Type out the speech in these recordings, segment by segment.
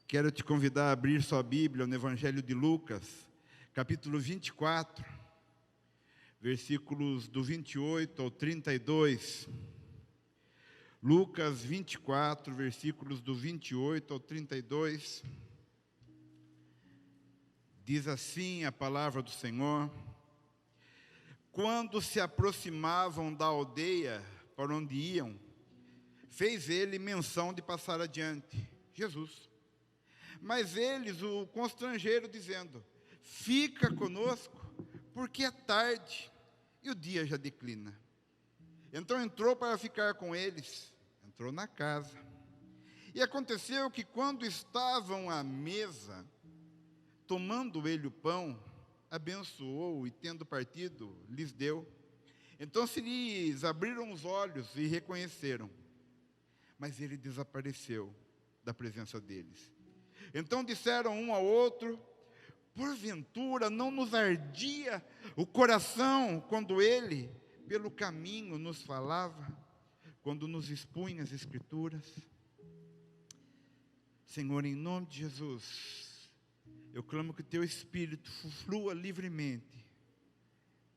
Quero te convidar a abrir sua Bíblia no Evangelho de Lucas, capítulo 24, versículos do 28 ao 32. Lucas 24, versículos do 28 ao 32. Diz assim a palavra do Senhor: Quando se aproximavam da aldeia para onde iam, fez ele menção de passar adiante, Jesus. Mas eles o constrangeram, dizendo: Fica conosco, porque é tarde e o dia já declina. Então entrou para ficar com eles, entrou na casa. E aconteceu que quando estavam à mesa, tomando ele o pão, abençoou e tendo partido, lhes deu. Então se lhes abriram os olhos e reconheceram, mas ele desapareceu da presença deles. Então disseram um ao outro: Porventura não nos ardia o coração quando ele, pelo caminho, nos falava, quando nos expunha as Escrituras? Senhor, em nome de Jesus, eu clamo que o Teu Espírito flua livremente,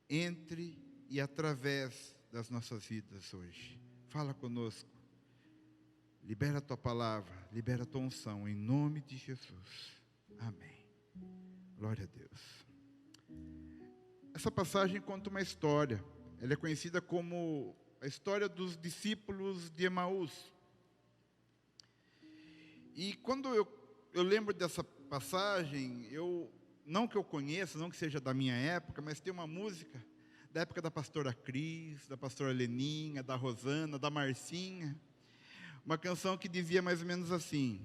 entre e através das nossas vidas hoje. Fala conosco. Libera a Tua palavra, libera a Tua unção, em nome de Jesus. Amém. Glória a Deus. Essa passagem conta uma história. Ela é conhecida como a história dos discípulos de Emaús. E quando eu lembro dessa passagem, não que eu conheça, não que seja da minha época, mas tem uma música da época da pastora Cris, da pastora Leninha, da Rosana, da Marcinha. Uma canção que dizia mais ou menos assim: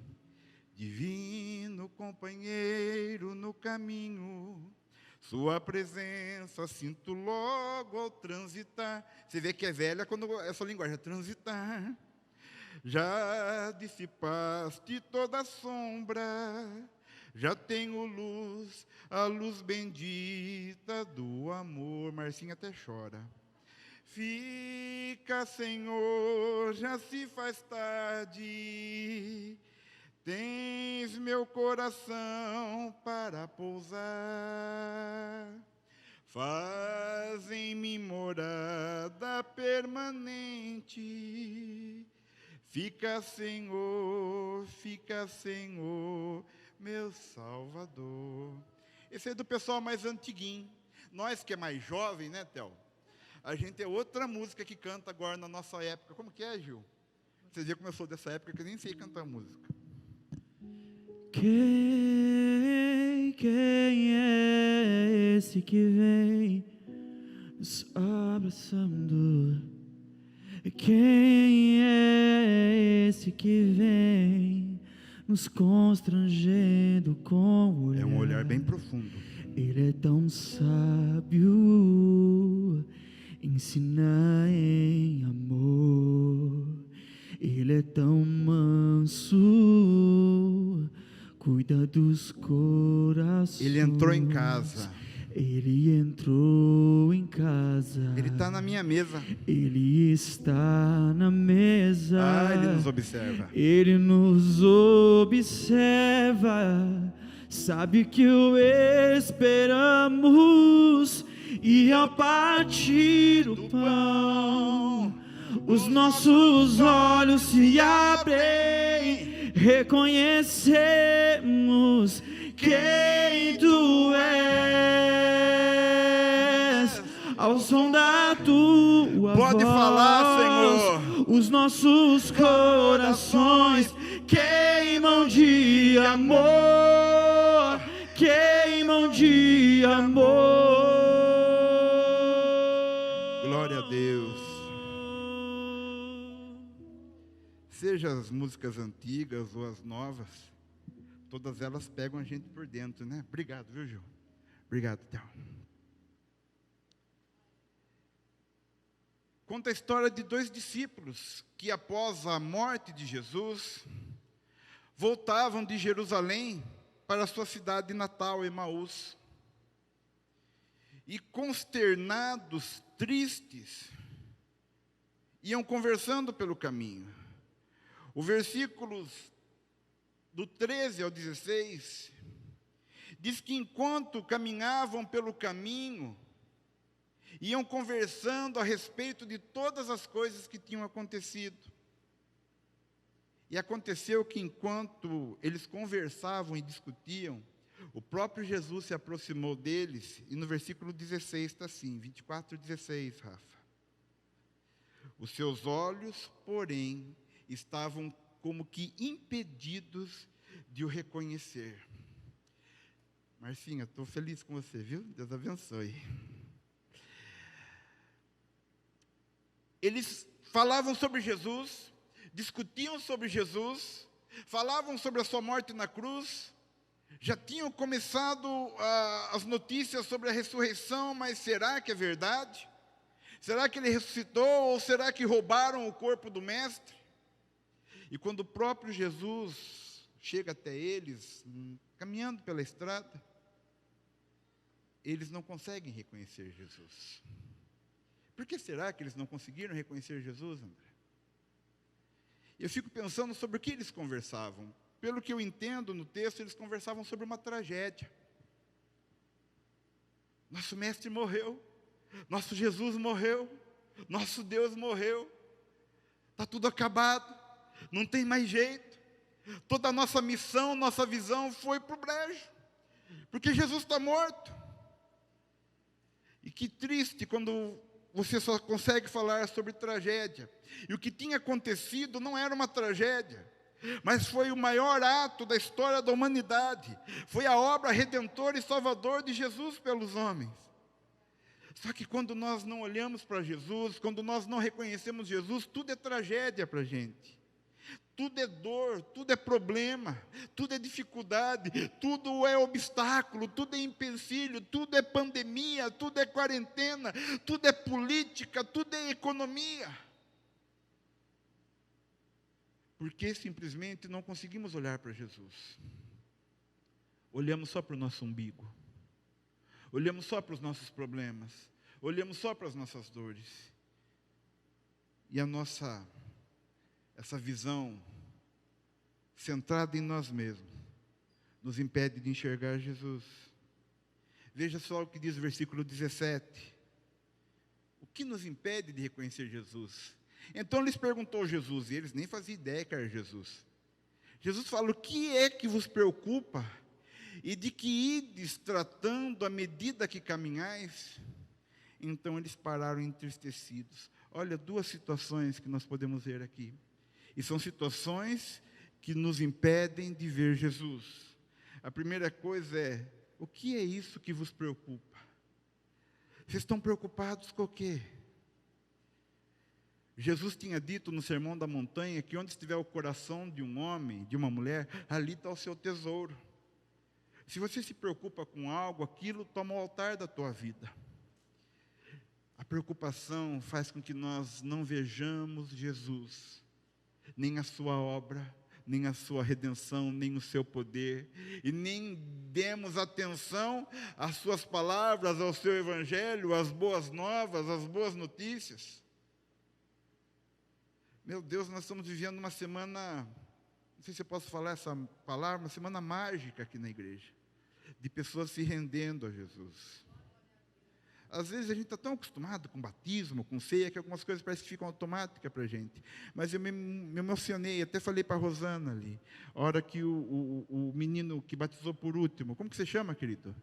Divino companheiro no caminho, sua presença sinto logo ao transitar. Você vê que é velha quando essa linguagem é transitar. Já dissipaste toda a sombra, já tenho luz, a luz bendita do amor. Marcinha até chora. Fica, Senhor, já se faz tarde, tens meu coração para pousar. Faz em mim morada permanente. Fica, Senhor, meu Salvador. Esse é do pessoal mais antiguinho. Nós que é mais jovem, né, Theo? A gente é outra música que canta agora na nossa época. Como que é, Gil? Você já começou dessa época que eu nem sei cantar música. Quem é esse que vem nos abraçando? Quem é esse que vem nos constrangendo com o olhar? É um olhar bem profundo. Ele é tão sábio, ensina em amor. Ele é tão manso, cuida dos corações. Ele entrou em casa. Ele entrou em casa. Ele está na minha mesa. Ele está na mesa. Ele nos observa. Ele nos observa. Sabe que o esperamos. E ao partir o pão, os nossos olhos se abrem. Reconhecemos quem Tu és. Ao som da Tua Pode voz, falar, Senhor. os nossos corações queimam de amor, queimam de amor. Glória a Deus. Seja as músicas antigas ou as novas, todas elas pegam a gente por dentro, né? Obrigado, viu, Gil? Obrigado, Theo. Conta a história de dois discípulos que, após a morte de Jesus, voltavam de Jerusalém para a sua cidade natal, Emaús. E consternados, tristes, iam conversando pelo caminho. O versículos do 13 ao 16, diz que enquanto caminhavam pelo caminho, iam conversando a respeito de todas as coisas que tinham acontecido. E aconteceu que enquanto eles conversavam e discutiam, o próprio Jesus se aproximou deles, e no versículo 16 está assim, 24:16, Rafa. Os seus olhos, porém, estavam como que impedidos de o reconhecer. Marcinha, estou feliz com você, viu? Deus abençoe. Eles falavam sobre Jesus, discutiam sobre Jesus, falavam sobre a sua morte na cruz, já tinham começado as notícias sobre a ressurreição, mas será que é verdade? Será que ele ressuscitou ou será que roubaram o corpo do mestre? E quando o próprio Jesus chega até eles, caminhando pela estrada, eles não conseguem reconhecer Jesus. Por que será que eles não conseguiram reconhecer Jesus, André? Eu fico pensando sobre o que eles conversavam. Pelo que eu entendo no texto, eles conversavam sobre uma tragédia. Nosso mestre morreu, nosso Jesus morreu, nosso Deus morreu, está tudo acabado, não tem mais jeito, toda a nossa missão, nossa visão foi para o brejo, porque Jesus está morto. E que triste quando você só consegue falar sobre tragédia. E o que tinha acontecido não era uma tragédia, mas foi o maior ato da história da humanidade. Foi a obra redentora e salvadora de Jesus pelos homens. Só que quando nós não olhamos para Jesus, quando nós não reconhecemos Jesus, tudo é tragédia para a gente. Tudo é dor, tudo é problema, tudo é dificuldade, tudo é obstáculo, tudo é empecilho, tudo é pandemia, tudo é quarentena, tudo é política, tudo é economia. Porque simplesmente não conseguimos olhar para Jesus. Olhamos só para o nosso umbigo. Olhamos só para os nossos problemas. Olhamos só para as nossas dores. E essa visão centrada em nós mesmos nos impede de enxergar Jesus. Veja só o que diz o versículo 17. O que nos impede de reconhecer Jesus? Então lhes perguntou Jesus, e eles nem faziam ideia que era Jesus. Jesus fala: o que é que vos preocupa? E de que ides tratando à medida que caminhais? Então eles pararam entristecidos. Olha, duas situações que nós podemos ver aqui. E são situações que nos impedem de ver Jesus. A primeira coisa é: o que é isso que vos preocupa? Vocês estão preocupados com o quê? Jesus tinha dito no Sermão da Montanha que onde estiver o coração de um homem, de uma mulher, ali está o seu tesouro. Se você se preocupa com algo, aquilo toma o altar da tua vida. A preocupação faz com que nós não vejamos Jesus, nem a sua obra, nem a sua redenção, nem o seu poder, e nem demos atenção às suas palavras, ao seu evangelho, às boas novas, às boas notícias. Meu Deus, nós estamos vivendo uma semana, não sei se eu posso falar essa palavra, uma semana mágica aqui na igreja, de pessoas se rendendo a Jesus. Às vezes a gente está tão acostumado com batismo, com ceia, que algumas coisas parecem que ficam automáticas para a gente. Mas eu me emocionei, até falei para a Rosana ali, a hora que o menino que batizou por último, como que você chama, querido?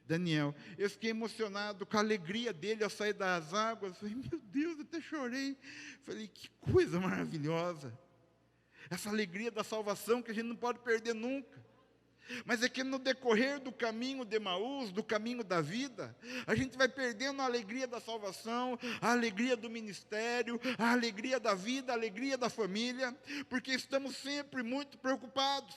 Daniel. Eu fiquei emocionado com a alegria dele ao sair das águas. Falei: meu Deus, até chorei. Falei: que coisa maravilhosa. Essa alegria da salvação que a gente não pode perder nunca. Mas é que no decorrer do caminho de Emaús, do caminho da vida, a gente vai perdendo a alegria da salvação, a alegria do ministério, a alegria da vida, a alegria da família, porque estamos sempre muito preocupados.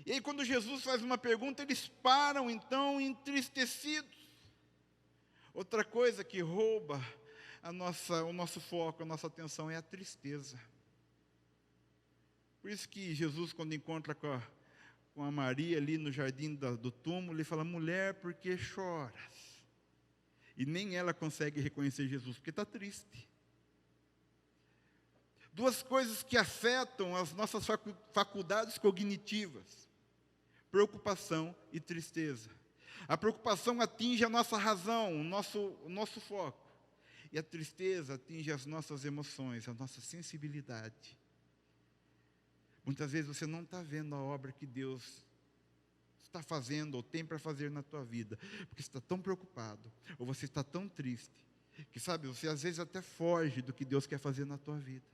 E aí quando Jesus faz uma pergunta, eles param então entristecidos. Outra coisa que rouba o nosso foco, a nossa atenção é a tristeza. Por isso que Jesus, quando encontra com a Maria ali no jardim do túmulo, ele fala: mulher, por que choras? E nem ela consegue reconhecer Jesus, porque está triste. Duas coisas que afetam as nossas faculdades cognitivas: preocupação e tristeza. A preocupação atinge a nossa razão, o nosso foco. E a tristeza atinge as nossas emoções, a nossa sensibilidade. Muitas vezes você não está vendo a obra que Deus está fazendo ou tem para fazer na tua vida, porque você está tão preocupado, ou você está tão triste, que sabe, você às vezes até foge do que Deus quer fazer na tua vida,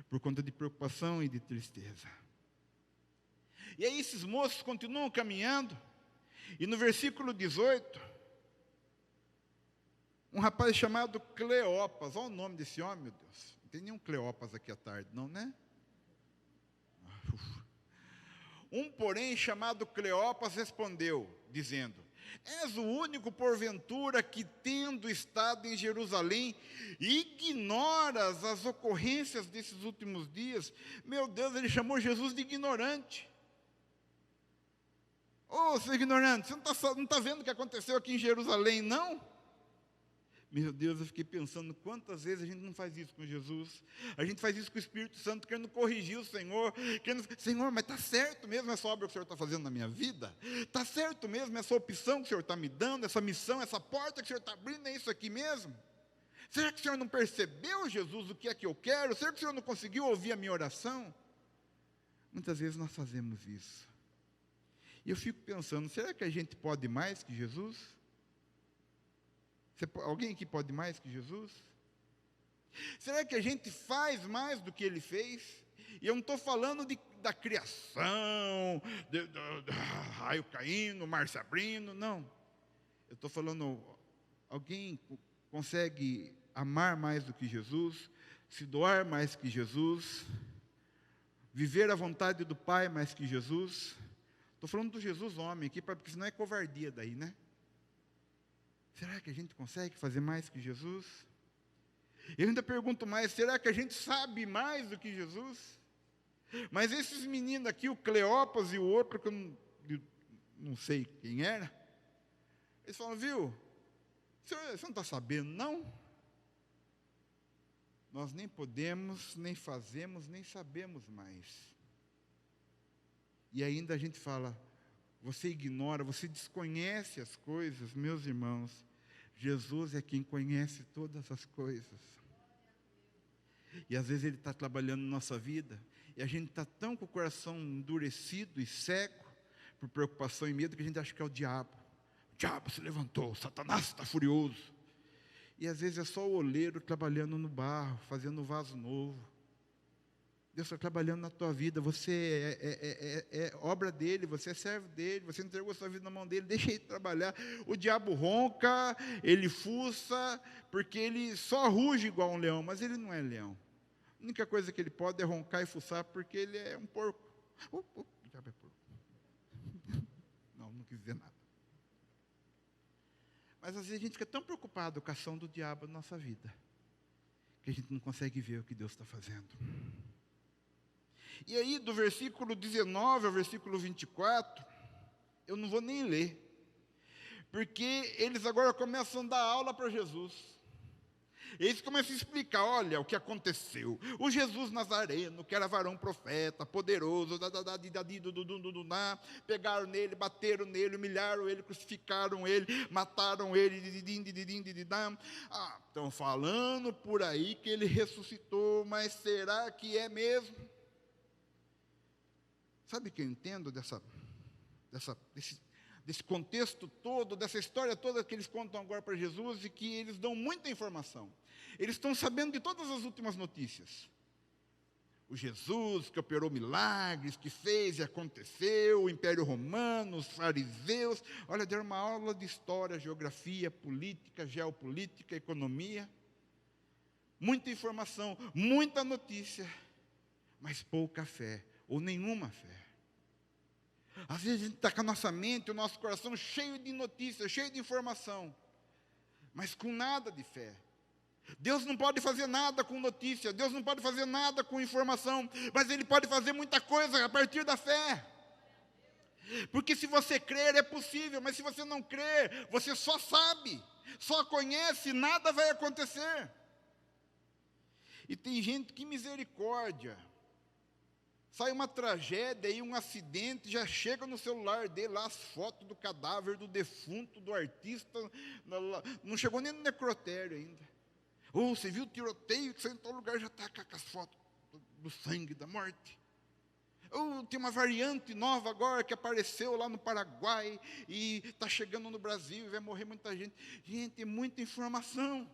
por conta de preocupação e de tristeza. E aí esses moços continuam caminhando, e no versículo 18, um rapaz chamado Cleopas, olha o nome desse homem, meu Deus, não tem nenhum Cleopas aqui à tarde, não, né? Porém, chamado Cleopas, respondeu, dizendo: és o único, porventura, que, tendo estado em Jerusalém, ignoras as ocorrências desses últimos dias? Meu Deus, ele chamou Jesus de ignorante. Seu ignorante, você não está vendo o que aconteceu aqui em Jerusalém, não? Meu Deus, eu fiquei pensando quantas vezes a gente não faz isso com Jesus. A gente faz isso com o Espírito Santo, querendo corrigir o Senhor. Senhor, mas está certo mesmo essa obra que o Senhor está fazendo na minha vida? Está certo mesmo essa opção que o Senhor está me dando, essa missão, essa porta que o Senhor está abrindo, é isso aqui mesmo? Será que o Senhor não percebeu, Jesus, o que é que eu quero? Será que o Senhor não conseguiu ouvir a minha oração? Muitas vezes nós fazemos isso. E eu fico pensando, será que a gente pode mais que Jesus? Alguém aqui pode mais que Jesus? Será que a gente faz mais do que Ele fez? E eu não estou falando da criação, raio caindo, mar se abrindo, não. Eu estou falando, alguém consegue amar mais do que Jesus, se doar mais que Jesus, viver a vontade do Pai mais que Jesus? Estou falando do Jesus homem aqui, porque senão é covardia daí, né? Será que a gente consegue fazer mais que Jesus? Eu ainda pergunto mais, será que a gente sabe mais do que Jesus? Mas esses meninos aqui, o Cleopas e o outro, que eu não sei quem era, eles falam, viu, você não está sabendo, não? Nós nem podemos, nem fazemos, nem sabemos mais. E ainda a gente fala, você ignora, você desconhece as coisas. Meus irmãos, Jesus é quem conhece todas as coisas. E às vezes Ele está trabalhando na nossa vida, e a gente está tão com o coração endurecido e cego, por preocupação e medo, que a gente acha que é o diabo. O diabo se levantou, Satanás está furioso. E às vezes é só o oleiro trabalhando no barro, fazendo um vaso novo. Deus está trabalhando na tua vida, você é obra dEle, você é servo dEle, você entregou a sua vida na mão dEle, deixa Ele trabalhar. O diabo ronca, ele fuça, porque ele só ruge igual um leão, mas ele não é leão. A única coisa que ele pode é roncar e fuçar, porque ele é um porco. O diabo é porco. Não quis dizer nada. Mas às vezes a gente fica tão preocupado com a ação do diabo na nossa vida, que a gente não consegue ver o que Deus está fazendo. E aí, do versículo 19 ao versículo 24, eu não vou nem ler, porque eles agora começam a dar aula para Jesus. Eles começam a explicar, olha o que aconteceu. O Jesus Nazareno, que era varão profeta, poderoso, pegaram nele, bateram nele, humilharam ele, crucificaram ele, mataram ele, estão falando por aí que ele ressuscitou, mas será que é mesmo? Sabe o que eu entendo desse contexto todo, dessa história toda que eles contam agora para Jesus, e que eles dão muita informação. Eles estão sabendo de todas as últimas notícias. O Jesus que operou milagres, que fez e aconteceu, o Império Romano, os fariseus. Olha, deram uma aula de história, geografia, política, geopolítica, economia. Muita informação, muita notícia, mas pouca fé, ou nenhuma fé. Às vezes a gente está com a nossa mente, o nosso coração cheio de notícias, cheio de informação, mas com nada de fé. Deus não pode fazer nada com notícia, Deus não pode fazer nada com informação, mas Ele pode fazer muita coisa a partir da fé. Porque se você crer é possível, mas se você não crer, você só sabe, só conhece, nada vai acontecer. E tem gente que misericórdia. Sai uma tragédia e um acidente, já chega no celular dele lá as fotos do cadáver, do defunto, do artista, não chegou nem no necrotério ainda. Ou você viu o tiroteio, que você em todo lugar já está com as fotos do sangue, da morte. Ou tem uma variante nova agora que apareceu lá no Paraguai e está chegando no Brasil e vai morrer muita gente. Gente, é muita informação.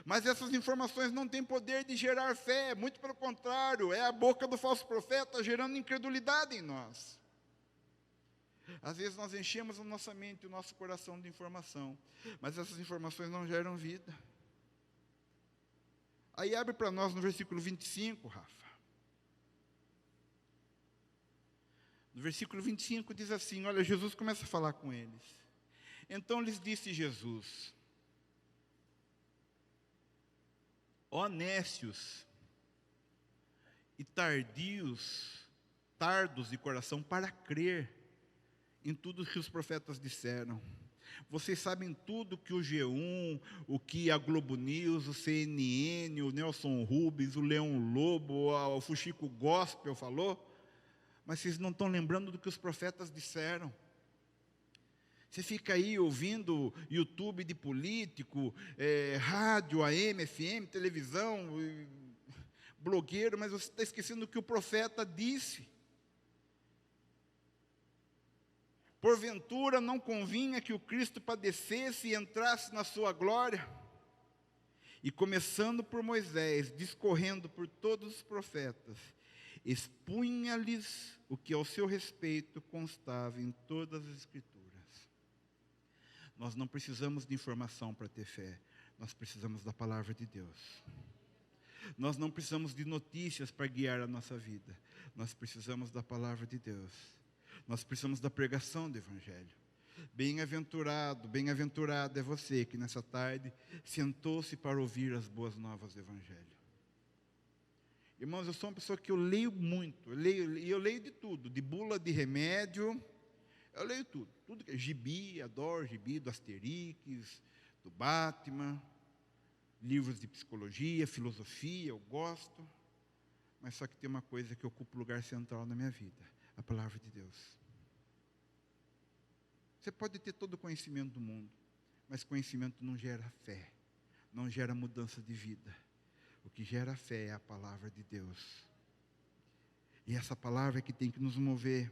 Mas essas informações não têm poder de gerar fé, muito pelo contrário, é a boca do falso profeta gerando incredulidade em nós. Às vezes nós enchemos a nossa mente, o nosso coração de informação, mas essas informações não geram vida. Aí abre para nós no versículo 25, Rafa. No versículo 25 diz assim, olha, Jesus começa a falar com eles. Então lhes disse Jesus: ó nécios e tardos de coração para crer em tudo que os profetas disseram. Vocês sabem tudo que o G1, o que a Globo News, o CNN, o Nelson Rubens, o Leão Lobo, o Fuxico Gospel falou, mas vocês não estão lembrando do que os profetas disseram. Você fica aí ouvindo YouTube de político, rádio, AM, FM, televisão, blogueiro, mas você está esquecendo o que o profeta disse. Porventura não convinha que o Cristo padecesse e entrasse na sua glória? E começando por Moisés, discorrendo por todos os profetas, expunha-lhes o que ao seu respeito constava em todas as Escrituras. Nós não precisamos de informação para ter fé, nós precisamos da palavra de Deus. Nós não precisamos de notícias para guiar a nossa vida, nós precisamos da palavra de Deus. Nós precisamos da pregação do Evangelho. Bem-aventurado é você que nessa tarde sentou-se para ouvir as boas novas do Evangelho. Irmãos, eu sou uma pessoa que eu leio muito, eu leio de tudo, de bula de remédio, eu leio tudo que é gibi, adoro gibi do Asterix, do Batman, livros de psicologia, filosofia, eu gosto, mas só que tem uma coisa que ocupa o lugar central na minha vida, a palavra de Deus. Você pode ter todo o conhecimento do mundo, mas conhecimento não gera fé, não gera mudança de vida. O que gera fé é a palavra de Deus. E essa palavra é que tem que nos mover.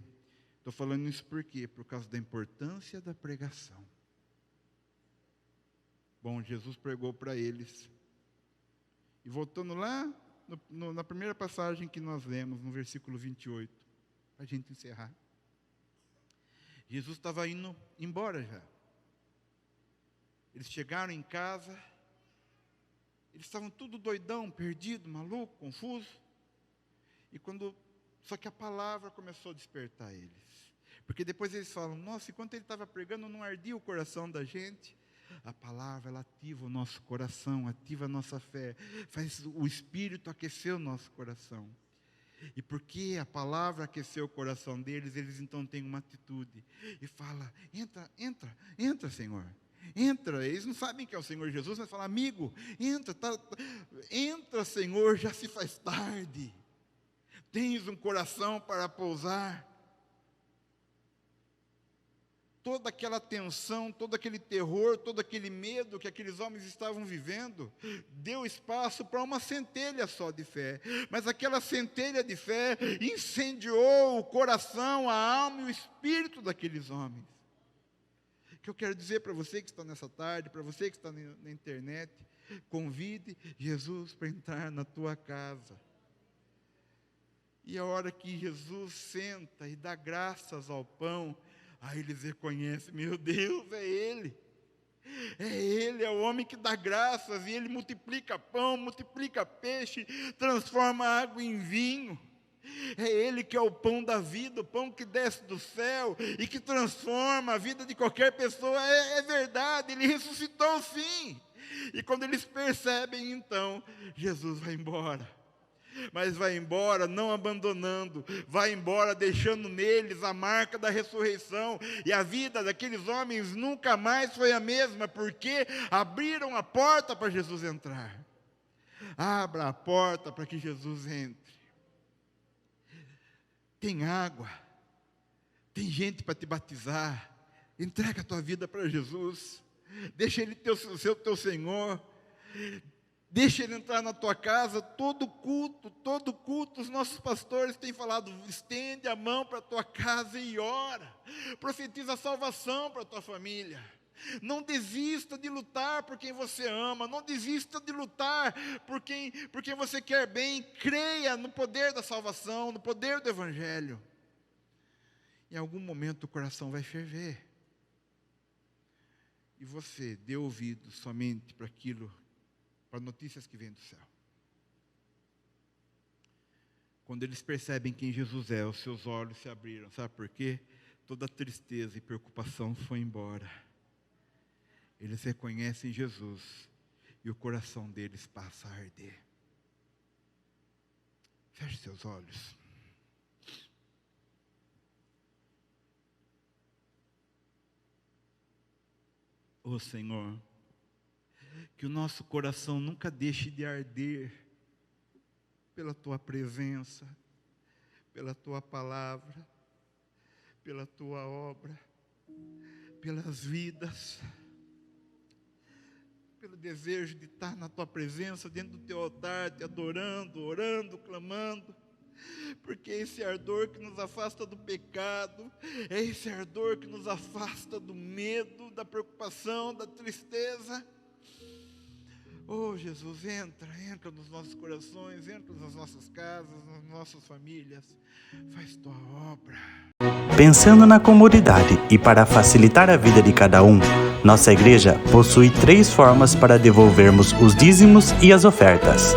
Estou falando isso por quê? Por causa da importância da pregação. Bom, Jesus pregou para eles. E voltando lá, na primeira passagem que nós lemos, no versículo 28, para a gente encerrar. Jesus estava indo embora já. Eles chegaram em casa, eles estavam tudo doidão, perdido, maluco, confuso. Só que a palavra começou a despertar eles. Porque depois eles falam, nossa, enquanto ele estava pregando, não ardia o coração da gente. A palavra, ela ativa o nosso coração, ativa a nossa fé, faz o Espírito aquecer o nosso coração. E porque a palavra aqueceu o coração deles, eles então têm uma atitude. E fala, entra, Senhor. Entra, eles não sabem que é o Senhor Jesus, mas fala, amigo, entra, Senhor, já se faz tarde. Tens um coração para pousar. Toda aquela tensão, todo aquele terror, todo aquele medo que aqueles homens estavam vivendo, deu espaço para uma centelha só de fé. Mas aquela centelha de fé incendiou o coração, a alma e o espírito daqueles homens. O que eu quero dizer para você que está nessa tarde, para você que está na internet, convide Jesus para entrar na tua casa. E a hora que Jesus senta e dá graças ao pão, aí eles reconhecem, meu Deus, é Ele. É Ele, é o homem que dá graças, e Ele multiplica pão, multiplica peixe, transforma água em vinho. É Ele que é o pão da vida, o pão que desce do céu e que transforma a vida de qualquer pessoa. É verdade, Ele ressuscitou sim. E quando eles percebem, então, Jesus vai embora. Mas vai embora não abandonando, vai embora deixando neles a marca da ressurreição, e a vida daqueles homens nunca mais foi a mesma, porque abriram a porta para Jesus entrar. Abra a porta para que Jesus entre. Tem água, tem gente para te batizar. Entrega a tua vida para Jesus. Deixa Ele ser o teu Senhor. Deixa Ele entrar na tua casa. Todo culto, os nossos pastores têm falado, estende a mão para a tua casa e ora. Profetiza a salvação para a tua família. Não desista de lutar por quem você ama. Não desista de lutar por quem você quer bem. Creia no poder da salvação, no poder do Evangelho. Em algum momento o coração vai ferver. E você dê ouvido somente para aquilo, para notícias que vêm do céu. Quando eles percebem quem Jesus é, os seus olhos se abriram. Sabe por quê? Toda tristeza e preocupação foi embora. Eles reconhecem Jesus e o coração deles passa a arder. Feche seus olhos. Ó Senhor, que o nosso coração nunca deixe de arder pela Tua presença, pela Tua palavra, pela Tua obra, pelas vidas, pelo desejo de estar na Tua presença, dentro do Teu altar, Te adorando, orando, clamando. Porque é esse ardor que nos afasta do pecado, é esse ardor que nos afasta do medo, da preocupação, da tristeza. Oh Jesus, entra nos nossos corações, entra nas nossas casas, nas nossas famílias, faz Tua obra. Pensando na comunidade e para facilitar a vida de cada um, nossa igreja possui 3 formas para devolvermos os dízimos e as ofertas.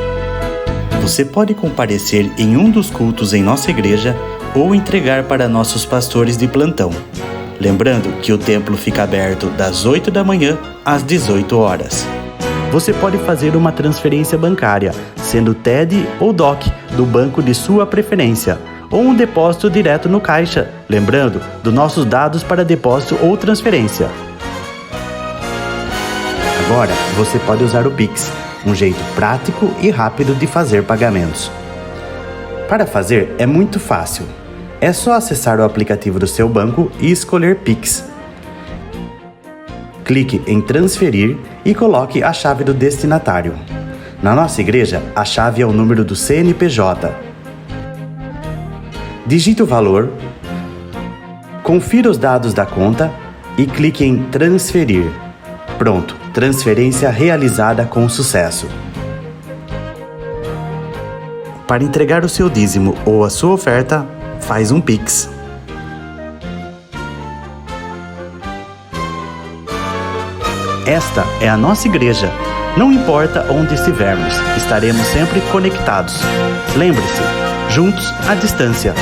Você pode comparecer em um dos cultos em nossa igreja ou entregar para nossos pastores de plantão. Lembrando que o templo fica aberto das 8 da manhã às 18 horas. Você pode fazer uma transferência bancária, sendo TED ou DOC, do banco de sua preferência, ou um depósito direto no caixa, lembrando dos nossos dados para depósito ou transferência. Agora, você pode usar o Pix, um jeito prático e rápido de fazer pagamentos. Para fazer é muito fácil. É só acessar o aplicativo do seu banco e escolher Pix. Clique em transferir e coloque a chave do destinatário. Na nossa igreja, a chave é o número do CNPJ. Digite o valor, confira os dados da conta e clique em transferir. Pronto, transferência realizada com sucesso. Para entregar o seu dízimo ou a sua oferta, faz um Pix. Esta é a nossa igreja. Não importa onde estivermos, estaremos sempre conectados. Lembre-se, juntos à distância.